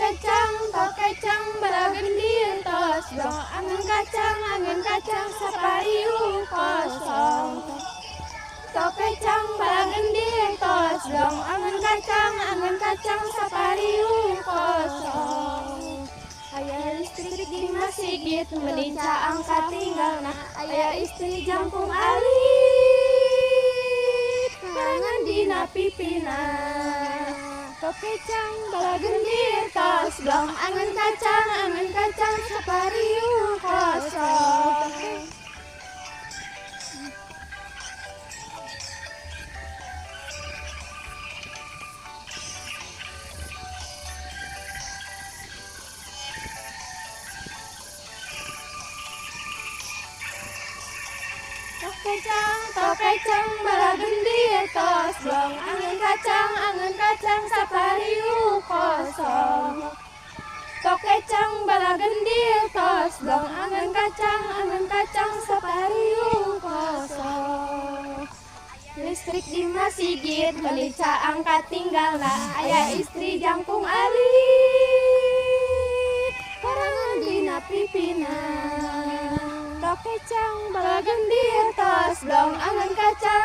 tok kecang balagendir tos blong angen kacang sapariu kosong. Tok kecang balagendir tos blong angen kacang sapariu kosong. Aya listrik di masjid melinca angkat tinggalna. Aya istri jangkung alit karangan dina pipina. Tok kecang balagendir tos blong angen kacang sapariu kosong. Tok kecang balagendir tos blong angen kacang sapariu kosong. Tok kecang balagendir tos blong angen kacang sapariu kosong. Listrik di masjid melinca angkat tinggalna. Aya istri jangkung alit karangan dina pipina. Tok kecang balagendir tos blong angen kacang